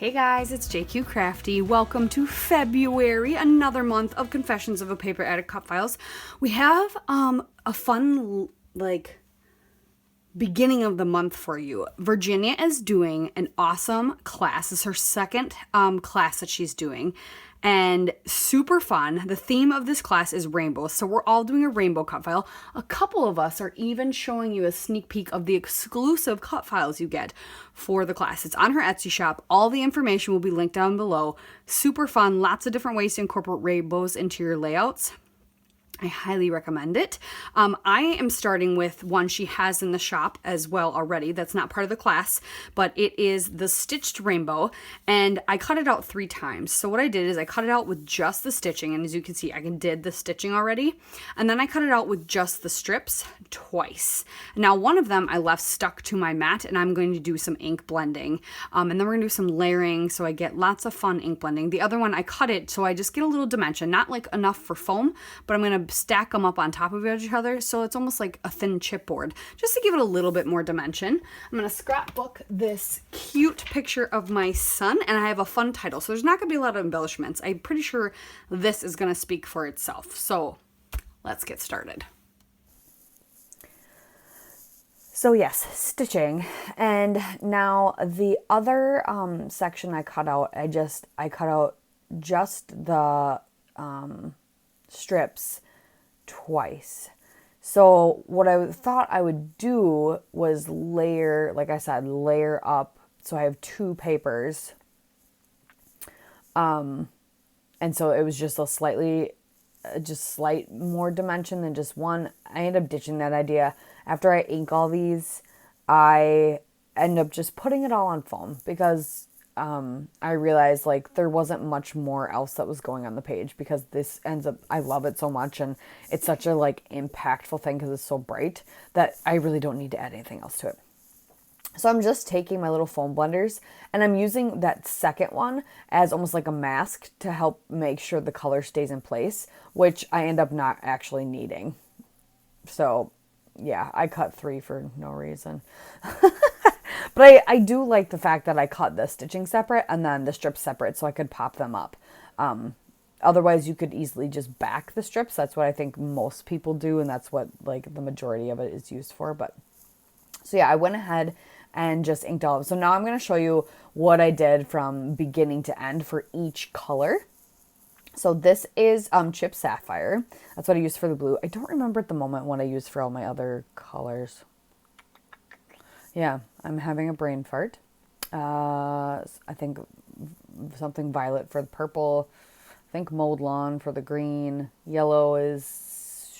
Hey guys, it's JQ Crafty. Welcome to February, another month of Confessions of a Paper Addict Cutfiles. We have a fun beginning of the month for you. Virginia is doing an awesome class. It's her second class that she's doing, and super fun. The theme of this class is rainbows, so we're all doing a rainbow cut file. A couple of us are even showing you a sneak peek of the exclusive cut files you get for the class. It's on her Etsy shop. All the information will be linked down below. Super fun. Lots of different ways to incorporate rainbows into your layouts. I highly recommend it. I am starting with one she has in the shop as well already. That's not part of the class, but it is the stitched rainbow, and I cut it out 3 times. So what I did is I cut it out with just the stitching, and as you can see, I did the stitching already, and then I cut it out with just the strips twice. Now, one of them I left stuck to my mat, and I'm going to do some ink blending, and then we're going to do some layering so I get lots of fun ink blending. The other one, I cut it so I just get a little dimension, not like enough for foam, but I'm going to stack them up on top of each other so it's almost like a thin chipboard, just to give it a little bit more dimension. I'm going to scrapbook this cute picture of my son, and I have a fun title, so there's not going to be a lot of embellishments. I'm pretty sure this is going to speak for itself. So let's get started. So yes, stitching. And now the other section I cut out, I cut out just the strips twice. So what I thought I would do was layer, like I said, layer up. So I have 2 papers. And so it was just slight more dimension than just one. I ended up ditching that idea. After I ink all these, I end up just putting it all on foam because I realized like there wasn't much more else that was going on the page, because this ends up, I love it so much, and it's such a like impactful thing because it's so bright that I really don't need to add anything else to it. So I'm just taking my little foam blenders, and I'm using that second one as almost like a mask to help make sure the color stays in place, which I end up not actually needing. So yeah, I cut 3 for no reason. But I do like the fact that I cut the stitching separate and then the strips separate so I could pop them up. Otherwise, you could easily just back the strips. That's what I think most people do, and that's what like the majority of it is used for. But so yeah, I went ahead and just inked all of them. So now I'm going to show you what I did from beginning to end for each color. So this is Chip Sapphire. That's what I used for the blue. I don't remember at the moment what I used for all my other colors. Yeah, I'm having a brain fart. I think something violet for the purple. I think mowed lawn for the green. Yellow is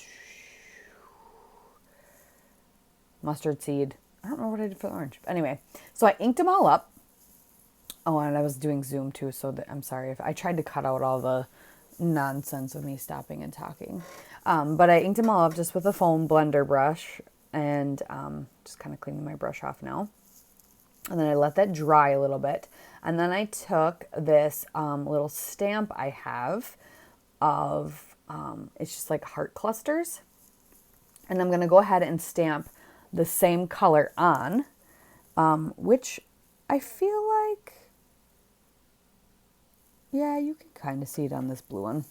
mustard seed. I don't remember what I did for the orange. Anyway, so I inked them all up. Oh, and I was doing Zoom too, so I'm sorry if I tried to cut out all the nonsense of me stopping and talking. But I inked them all up just with a foam blender brush, and just kind of cleaning my brush off now. And then I let that dry a little bit. And then I took this little stamp I have of, it's just like heart clusters. And I'm going to go ahead and stamp the same color on, which I feel like, yeah, you can kind of see it on this blue one.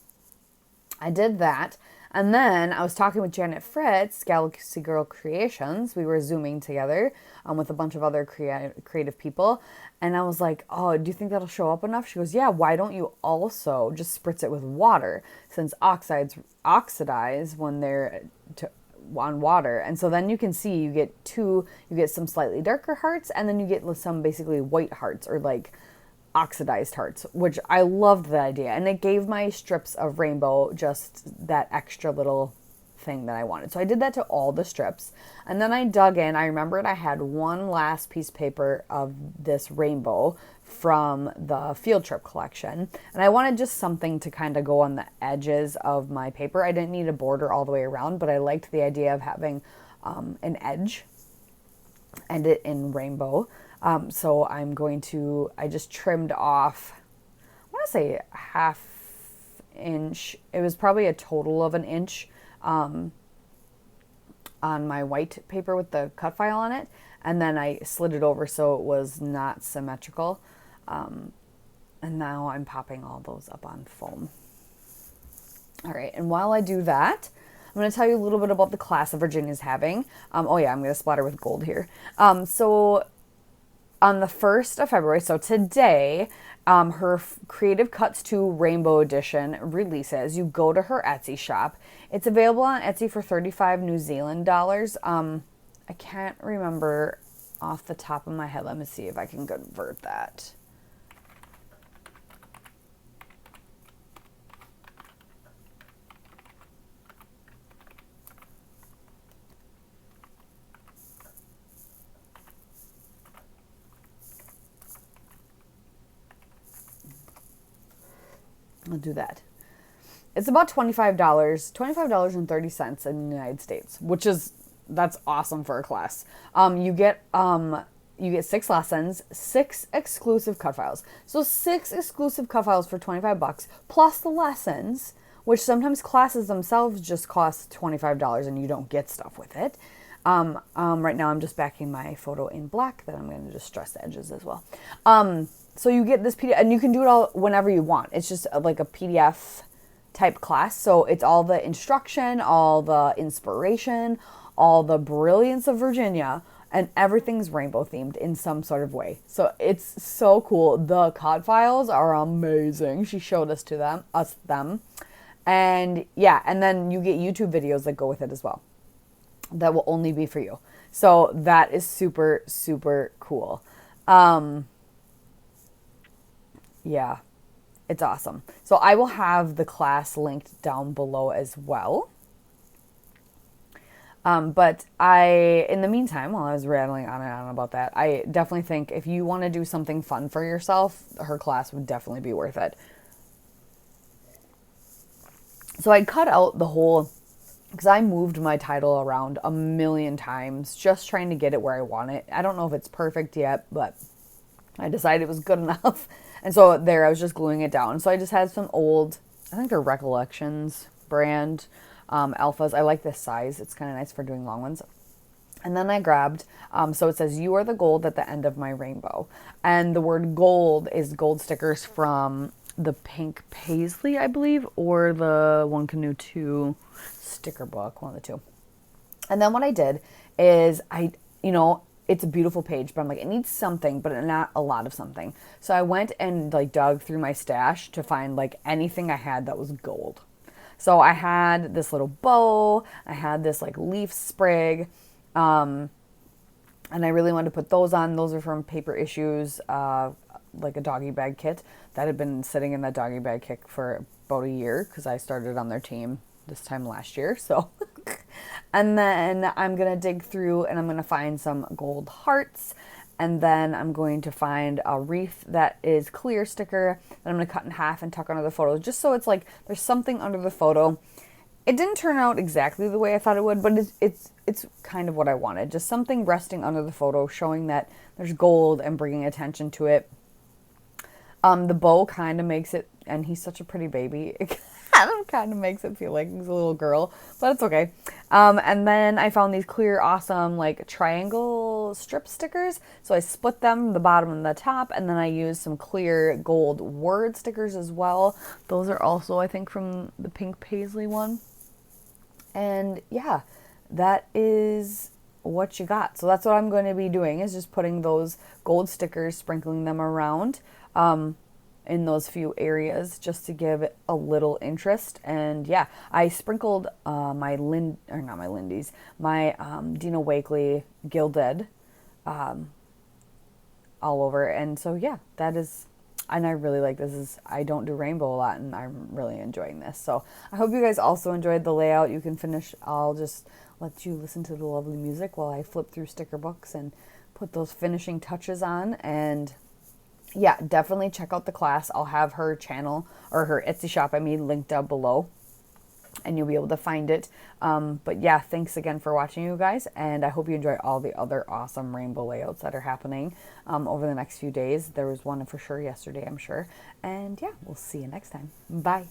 I did that. And then I was talking with Janet Fritz, Galaxy Girl Creations. We were Zooming together with a bunch of other creative people. And I was like, oh, do you think that'll show up enough? She goes, yeah, why don't you also just spritz it with water, since oxides oxidize when they're on water. And so then you can see you get some slightly darker hearts, and then you get some basically white hearts, or like oxidized hearts, which I loved the idea, and it gave my strips of rainbow just that extra little thing that I wanted. So I did that to all the strips, and then I dug in. I remembered I had one last piece of paper of this rainbow from the field trip collection, and I wanted just something to kind of go on the edges of my paper. I didn't need a border all the way around, but I liked the idea of having an edge and it in rainbow. So I just trimmed off, I want to say ½ inch. It was probably a total of an inch on my white paper with the cut file on it. And then I slid it over so it was not symmetrical. And now I'm popping all those up on foam. All right, and while I do that, I'm going to tell you a little bit about the class that Virginia's having. Oh yeah, I'm going to splatter with gold here. So on the 1st of February, so today, her Creative Cuts 2 Rainbow Edition releases. You go to her Etsy shop. It's available on Etsy for 35 New Zealand dollars. I can't remember off the top of my head. Let me see if I can convert that. I'll do that. It's about $25.30 in the United States, that's awesome for a class. You get 6 lessons, 6 exclusive cut files. So 6 exclusive cut files for $25 plus the lessons, which sometimes classes themselves just cost $25 and you don't get stuff with it. Right now I'm just backing my photo in black, then I'm going to just stress the edges as well. So you get this PDF, and you can do it all whenever you want. It's just like a PDF type class. So it's all the instruction, all the inspiration, all the brilliance of Virginia, and everything's rainbow themed in some sort of way. So it's so cool. The Cutfiles are amazing. She showed us them. And yeah, and then you get YouTube videos that go with it as well. That will only be for you. So that is super, super cool. Yeah, it's awesome. So I will have the class linked down below as well. But in the meantime, while I was rattling on and on about that, I definitely think if you want to do something fun for yourself, her class would definitely be worth it. So I cut out the whole, because I moved my title around a million times, just trying to get it where I want it. I don't know if it's perfect yet, but I decided it was good enough. And so there, I was just gluing it down. So I just had some old, I think they're Recollections brand alphas. I like this size. It's kind of nice for doing long ones. And then I grabbed, so it says, "You are the gold at the end of my rainbow." And the word gold is gold stickers from the Pink Paisley, I believe, or the One Canoe 2 sticker book, one of the two. And then what I did is it's a beautiful page, but I'm like, it needs something, but not a lot of something. So I went and dug through my stash to find anything I had that was gold. So I had this little bow, I had this leaf sprig, and I really wanted to put those on. Those are from Paper Issues, like a doggy bag kit that had been sitting in that doggy bag kit for about a year because I started on their team this time last year. So, and then I'm going to dig through and I'm going to find some gold hearts. And then I'm going to find a wreath that is clear sticker that I'm going to cut in half and tuck under the photo, just so it's there's something under the photo. It didn't turn out exactly the way I thought it would, but it's kind of what I wanted. Just something resting under the photo, showing that there's gold and bringing attention to it. The bow kind of makes it, and he's such a pretty baby, it kind of makes it feel like he's a little girl, but it's okay. And then I found these clear, awesome, triangle strip stickers. So I split them, the bottom and the top, and then I used some clear gold word stickers as well. Those are also, I think, from the Pink Paisley one. And yeah, that is what you got. So that's what I'm going to be doing, is just putting those gold stickers, sprinkling them around in those few areas just to give it a little interest. And yeah, I sprinkled my Dina Wakley Gilded all over. And so yeah, that is, and I really like this. I don't do rainbow a lot and I'm really enjoying this. So I hope you guys also enjoyed the layout. You can finish, I'll just let you listen to the lovely music while I flip through sticker books and put those finishing touches on. And yeah, definitely check out the class. I'll have her channel, or her Etsy shop, linked down below, and you'll be able to find it. But yeah, thanks again for watching, you guys, and I hope you enjoy all the other awesome rainbow layouts that are happening over the next few days. There was one for sure yesterday, I'm sure. And yeah, we'll see you next time. Bye.